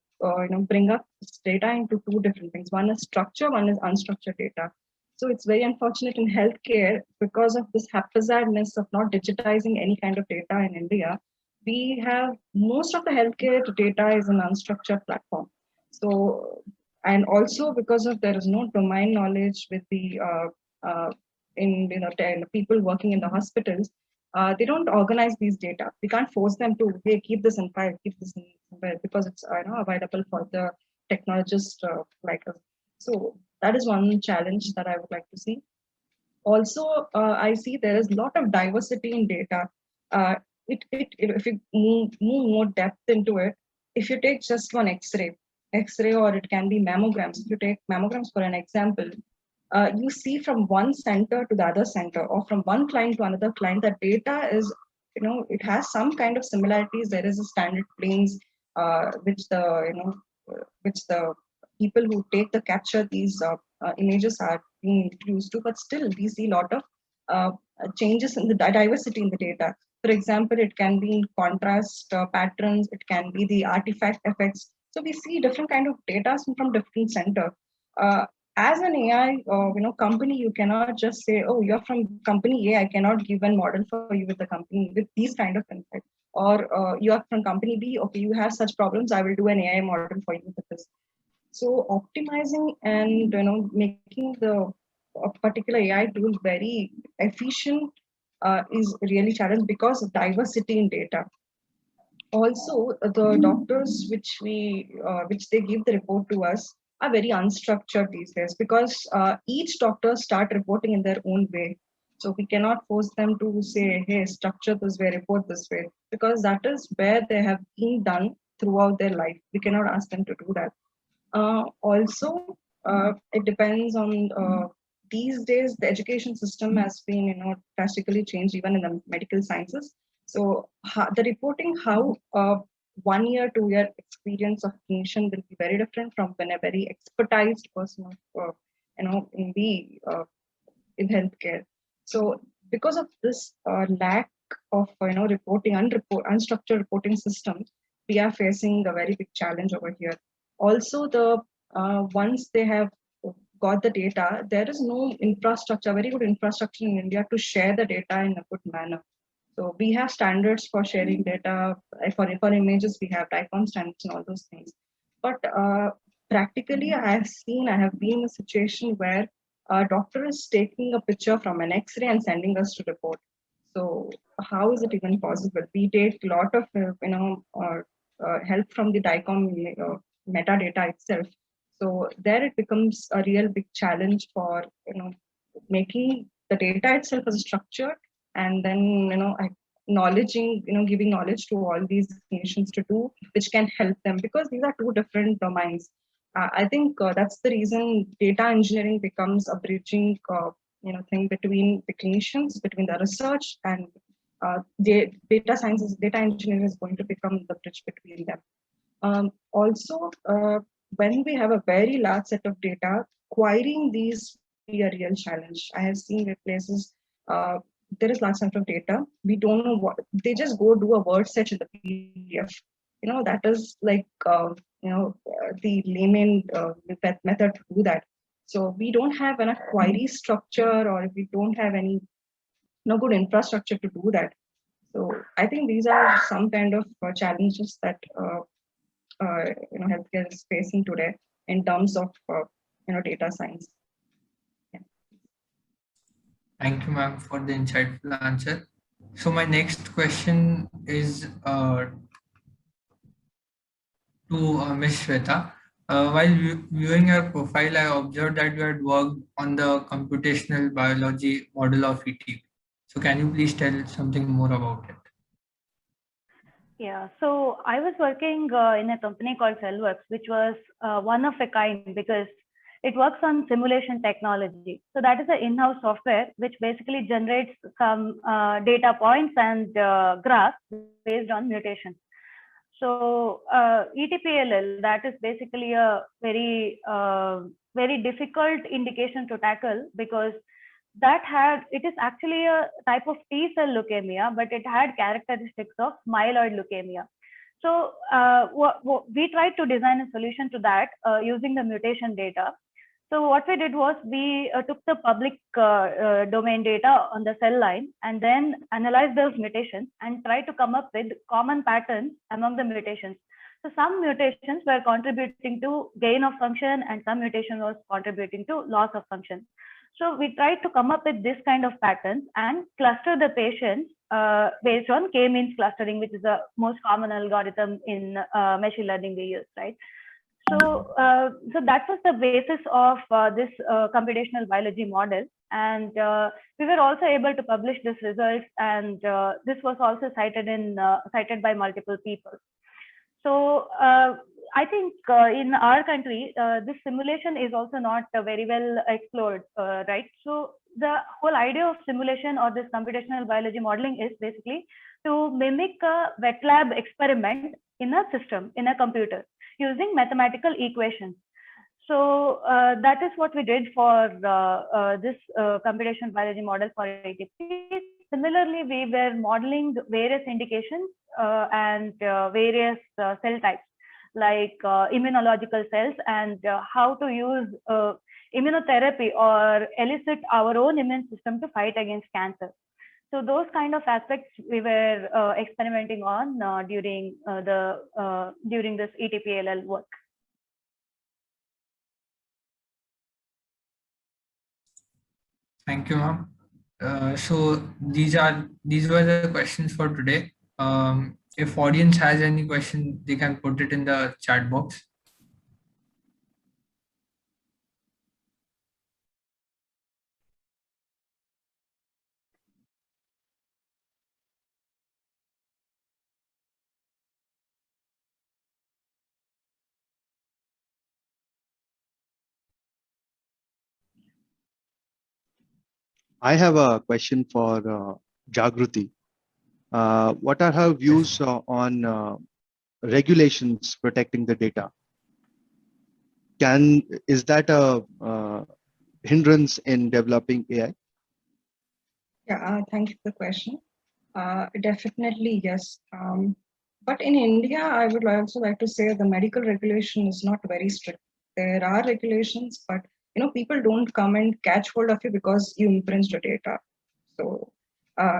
bring up data into two different things. One is structure, one is unstructured data. So it's very unfortunate in healthcare because of this haphazardness of not digitizing any kind of data in India. We have most of the healthcare data is an unstructured platform. So, and also because of there is no domain knowledge with the people working in the hospitals, they don't organize these data. We can't force them to, hey, keep this in file, keep this in file, because it's available for the technologists like us. So that is one challenge that I would like to see. Also, I see there is a lot of diversity in data. If you move more depth into it, if you take just one X-ray, or it can be mammograms. If you take mammograms for an example, you see from one center to the other center, or from one client to another client, that data is, it has some kind of similarities. There is a standard planes, which the people who take the capture these images are being introduced to, but still we see a lot of changes in the diversity in the data. For example, it can be in contrast patterns, it can be the artifact effects. So we see different kind of data from different center. As an AI company, you cannot just say, oh, you're from company A, I cannot give one model for you with the company with these kind of insights. Or you are from company B, okay, you have such problems, I will do an AI model for you with this. So optimizing and making the a particular AI tool very efficient is really challenged because of diversity in data. Also, the doctors which they give the report to us are very unstructured these days, because each doctor start reporting in their own way. So we cannot force them to say, hey, structure this way, report this way, because that is where they have been done throughout their life. We cannot ask them to do that. Also, it depends on these days, the education system has been drastically changed even in the medical sciences. So the reporting how 1 year, 2 year experience of clinician will be very different from when a very expertised person of in the in healthcare. So because of this lack of reporting, unstructured reporting systems, we are facing a very big challenge over here. Also, the once they have got the data, there is no infrastructure, very good infrastructure in India to share the data in a good manner. So we have standards for sharing data. For images, we have DICOM standards and all those things. But practically, I have been in a situation where a doctor is taking a picture from an X-ray and sending us to report. So how is it even possible? We take a lot of help from the DICOM metadata itself. So there it becomes a real big challenge for making the data itself as structured, and then acknowledging, giving knowledge to all these nations to do, which can help them, because these are two different domains. I think that's the reason data engineering becomes a bridging thing between the clinicians, between the research, and data sciences. Data engineering is going to become the bridge between them. Also, when we have a very large set of data, querying these be a real challenge. I have seen at places there is large set of data. We don't know what they just go do a word search in the PDF. That is like the layman method to do that. So we don't have enough query structure, or we don't have any good infrastructure to do that. So I think these are some kind of challenges that healthcare is facing today in terms of data science. Yeah. Thank you, ma'am, for the insightful answer. So my next question is to Ms. Shweta. While viewing your profile, I observed that you had worked on the computational biology model of ETP. So can you please tell something more about it? Yeah, so I was working in a company called Cellworks, which was one of a kind because it works on simulation technology. So that is an in-house software which basically generates some data points and graphs based on mutations. So ETPLL, that is basically a very very difficult indication to tackle because it is actually a type of T cell leukemia, but it had characteristics of myeloid leukemia. So we tried to design a solution to that using the mutation data. So what we did was we took the public domain data on the cell line and then analyzed those mutations and tried to come up with common patterns among the mutations. So some mutations were contributing to gain of function and some mutation was contributing to loss of function. So we tried to come up with this kind of patterns and cluster the patients based on k-means clustering, which is the most common algorithm in machine learning we use, right? So, so that was the basis of this computational biology model, and we were also able to publish this results, and this was also cited by multiple people. So I think in our country, this simulation is also not very well explored, right? So the whole idea of simulation or this computational biology modeling is basically to mimic a wet lab experiment in a system, in a computer, using mathematical equations. So that is what we did for this computational biology model for ATP. Similarly, we were modeling various indications and various cell types like immunological cells and how to use immunotherapy or elicit our own immune system to fight against cancer. So those kind of aspects we were experimenting on during this ETPLL work. Thank you, ma'am. So these were the questions for today. If audience has any question, they can put it in the chat box. I have a question for Jagruti. What are her views on regulations protecting the data? Is that a hindrance in developing AI? Yeah, thank you for the question. Definitely, yes. But in India, I would also like to say the medical regulation is not very strict. There are regulations, but people don't come and catch hold of you because you infringed the data. So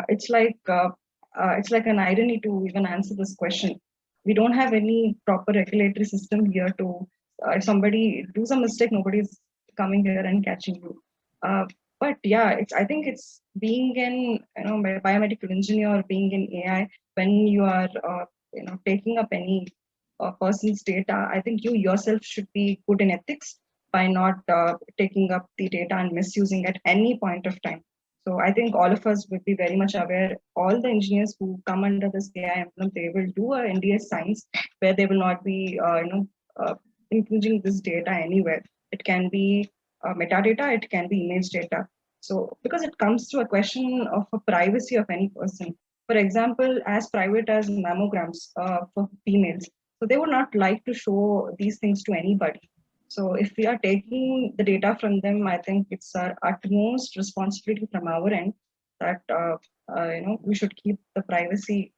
it's like an irony to even answer this question. We don't have any proper regulatory system here to. If somebody does a mistake, nobody's coming here and catching you. But yeah, I think it's being an biomedical engineer, being in AI, when you are taking up any person's data, I think you yourself should be good in ethics by not taking up the data and misusing at any point of time. So I think all of us would be very much aware. All the engineers who come under this AI emblem, they will do a NDA science where they will not be infringing this data anywhere. It can be metadata, it can be image data. So because it comes to a question of a privacy of any person. For example, as private as mammograms for females. So they would not like to show these things to anybody. So if we are taking the data from them, I think it's our utmost responsibility from our end that we should keep the privacy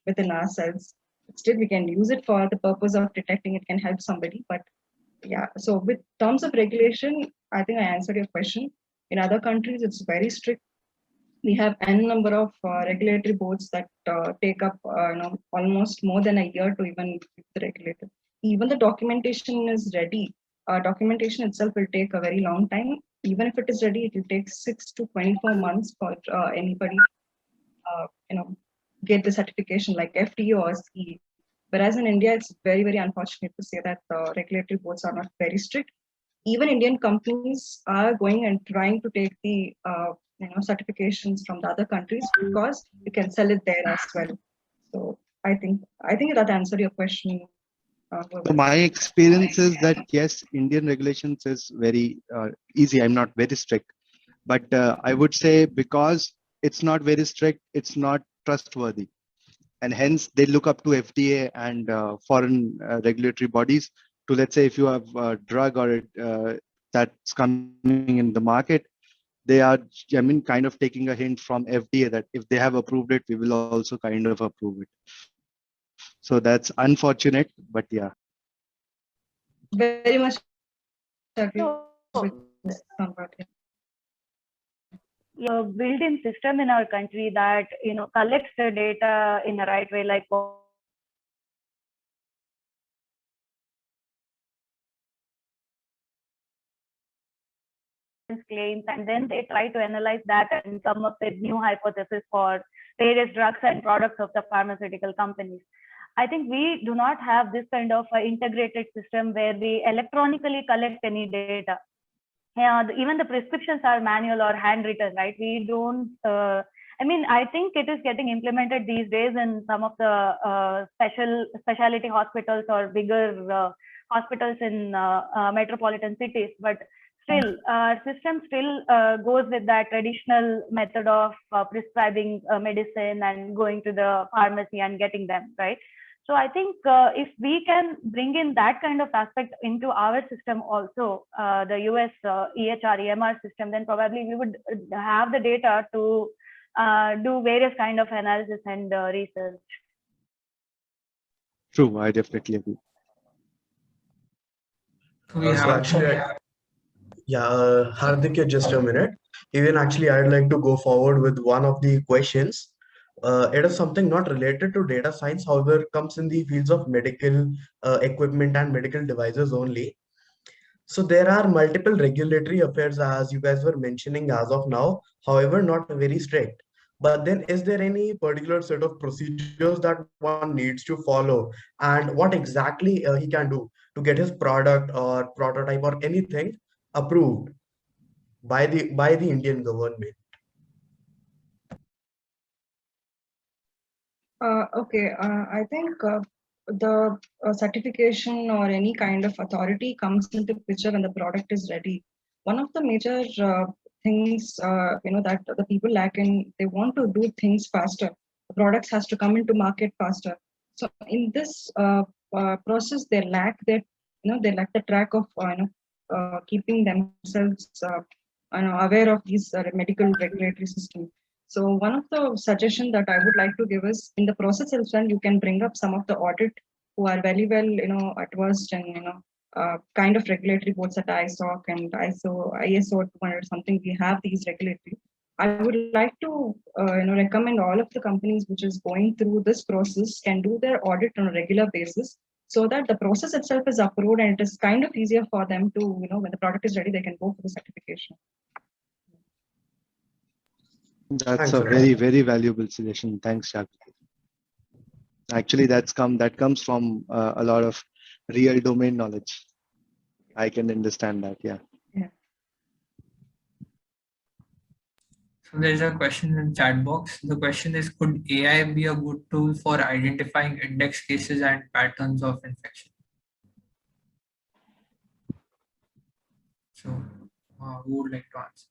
within ourselves. Still, we can use it for the purpose of detecting it can help somebody. But yeah, so with terms of regulation, I think I answered your question. In other countries, it's very strict. We have n number of regulatory boards that take up almost more than a year to even be regulated. Even the documentation is ready. Documentation itself will take a very long time. Even if it is ready, it will take 6 to 24 months for anybody get the certification like FDA or CE. Whereas in India, it's very, very unfortunate to say that the regulatory boards are not very strict. Even Indian companies are going and trying to take the certifications from the other countries because you can sell it there as well. So I think that answered your question. So my experience is that yes, Indian regulations is very easy. I'm not very strict, but I would say because it's not very strict, it's not trustworthy, and hence they look up to FDA and foreign regulatory bodies to, let's say, if you have a drug or that's coming in the market, they are, I mean, kind of taking a hint from FDA that if they have approved it, we will also kind of approve it. So that's unfortunate, but yeah. Very much agree So, with this somewhat. built-in system in our country that collects the data in the right way, like claims, and then they try to analyze that and come up with new hypotheses for various drugs and products of the pharmaceutical companies. I think we do not have this kind of integrated system where we electronically collect any data. Yeah, even the prescriptions are manual or handwritten, right? We don't. I think it is getting implemented these days in some of the specialty hospitals or bigger hospitals in metropolitan cities, but still, our system still goes with that traditional method of prescribing medicine and going to the pharmacy and getting them, right? So I think if we can bring in that kind of aspect into our system also, the US EHR, EMR system, then probably we would have the data to do various kind of analysis and research. True, I definitely agree. Hardik, just a minute. Even actually, I'd like to go forward with one of the questions. It is something not related to data science, however, comes in the fields of medical equipment and medical devices only. So there are multiple regulatory affairs, as you guys were mentioning as of now, however, not very strict. But then is there any particular set of procedures that one needs to follow, and what exactly he can do to get his product or prototype or anything approved by the Indian government? Okay, I think the certification or any kind of authority comes into picture when the product is ready. One of the major things that the people lack in, they want to do things faster. The products has to come into market faster. So in this process, they lack that they lack the track of keeping themselves aware of these medical regulatory system. So one of the suggestions that I would like to give is in the process itself, you can bring up some of the audit who are very well, advanced and, kind of regulatory boards at ISOC and ISO 200 something. We have these regulatory. I would like to, recommend all of the companies which is going through this process can do their audit on a regular basis so that the process itself is approved and it is kind of easier for them to, when the product is ready, they can go for the certification. That's a very, very valuable suggestion. Thanks, Jagriti. Actually, that comes from a lot of real domain knowledge. I can understand that. Yeah. So there's a question in chat box. The question is, could AI be a good tool for identifying index cases and patterns of infection? So who would like to answer?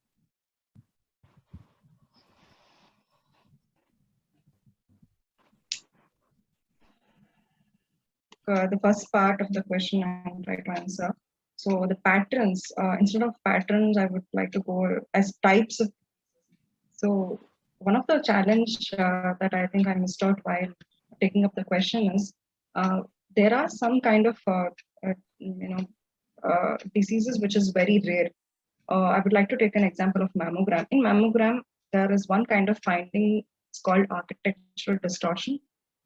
The first part of the question I'll try to answer. So the patterns, instead of patterns, I would like to go as types of. So one of the challenge that I think I missed out while taking up the question is there are some kind of diseases which is very rare. I would like to take an example of mammogram. In mammogram, there is one kind of finding. It's called architectural distortion.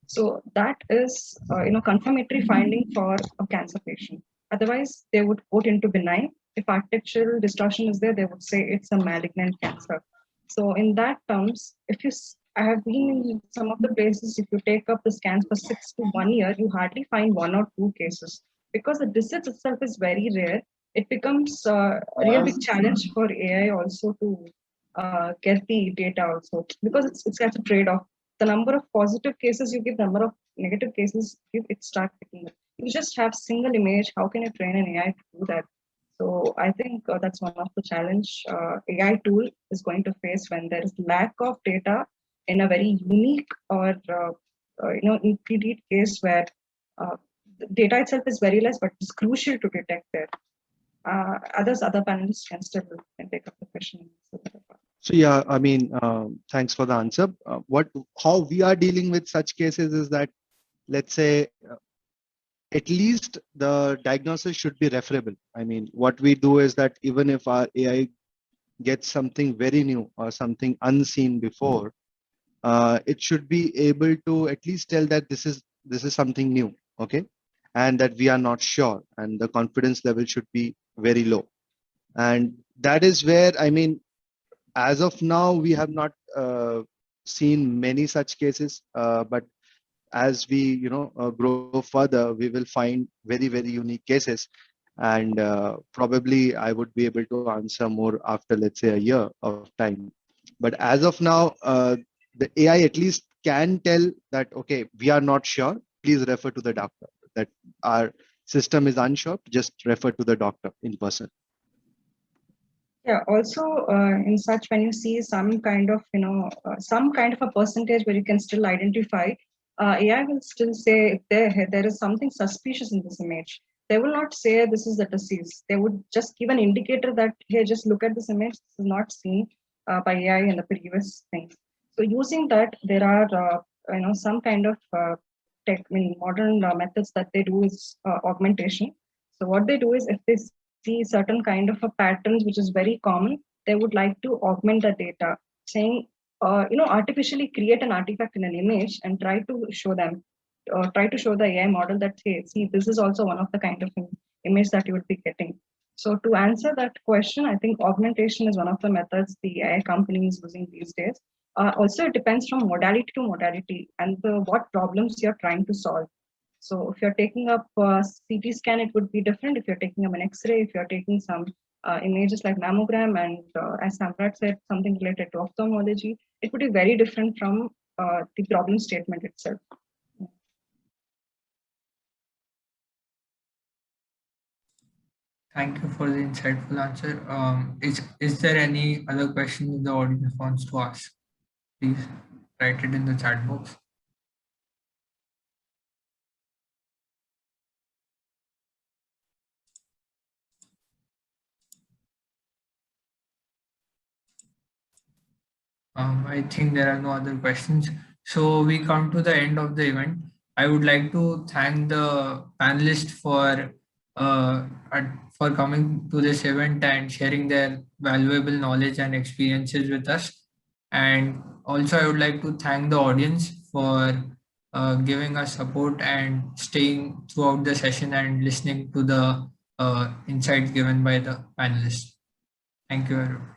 So that is, confirmatory finding for a cancer patient. Otherwise, they would put into benign. If architectural distortion is there, they would say it's a malignant cancer. So in that terms, I have been in some of the places, if you take up the scans for 6 to 1 year, you hardly find 1 or 2 cases. Because the disease itself is very rare, it becomes a real big challenge for AI also to get the data also. Because it's kind of a trade-off. The number of positive cases you give, number of negative cases you give, it starts picking up. You just have single image. How can you train an AI to do that? So I think that's one of the challenge AI tool is going to face when there is lack of data in a very unique or incomplete case where the data itself is very less, but it's crucial to detect there. Other panelists can still take up the question. So yeah, I mean, thanks for the answer. How we are dealing with such cases is that, let's say, at least the diagnosis should be referable. I mean, what we do is that even if our AI gets something very new or something unseen before, it should be able to at least tell that this is something new, okay, and that we are not sure, and the confidence level should be very low. And that is where, I mean, as of now, we have not seen many such cases, but as we grow further, we will find very, very unique cases, and probably I would be able to answer more after, let's say, a year of time. But as of now, the AI at least can tell that, okay, we are not sure, please refer to the doctor, that our system is unsure, just refer to the doctor in person. Yeah, also in such, when you see some kind of a percentage where you can still identify, AI will still say if there is something suspicious in this image. They will not say this is a disease. They would just give an indicator that, hey, just look at this image. This is not seen by AI in the previous things. So using that, there are some kind of modern methods that they do is augmentation. So what they do is, if they see certain kind of a patterns which is very common, they would like to augment the data, saying artificially create an artifact in an image and try to show them, try to show the AI model that, hey, see, this is also one of the kind of image that you would be getting. So to answer that question, I think augmentation is one of the methods the AI company is using these days. Also, it depends from modality to modality and what problems you're trying to solve. So if you're taking up CT scan, it would be different. If you're taking up an X-ray, if you're taking some images like mammogram, and as Samrat said, something related to ophthalmology, it would be very different from the problem statement itself. Thank you for the insightful answer. Is there any other question the audience wants to ask? Please write it in the chat box. I think there are no other questions. So we come to the end of the event. I would like to thank the panelists for coming to this event and sharing their valuable knowledge and experiences with us. And also, I would like to thank the audience for giving us support and staying throughout the session and listening to the insights given by the panelists. Thank you, everyone.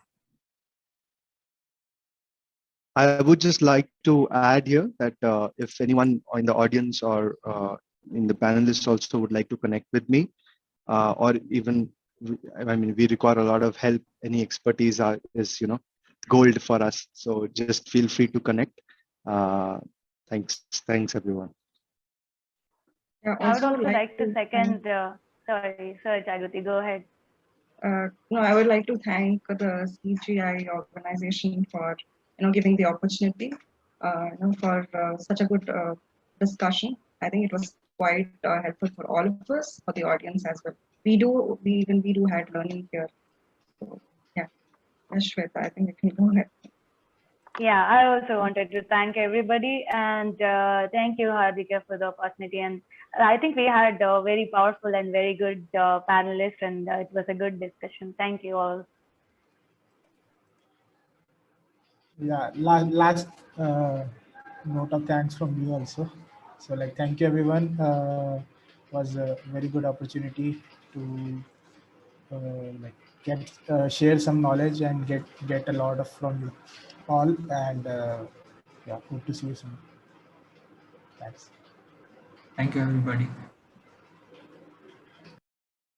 I would just like to add here that if anyone in the audience or in the panelists also would like to connect with me, or even, I mean, we require a lot of help. Any expertise is gold for us. So just feel free to connect. Thanks everyone. Yeah, I would also like to second. Sorry, Jagrati, go ahead. No, I would like to thank the CGI organization for giving the opportunity for such a good discussion. I think it was quite helpful for all of us, for the audience as well. We do had learning here. So yeah, Shweta, I think you can go ahead. Yeah, I also wanted to thank everybody, and thank you, Hardika, for the opportunity. And I think we had a very powerful and very good panelists, and it was a good discussion. Thank you all. Yeah, last note of thanks from me also. So like, thank you everyone. Was a very good opportunity to like get share some knowledge and get a lot of from you all. And yeah, hope to see you soon. Thanks. Thank you, everybody.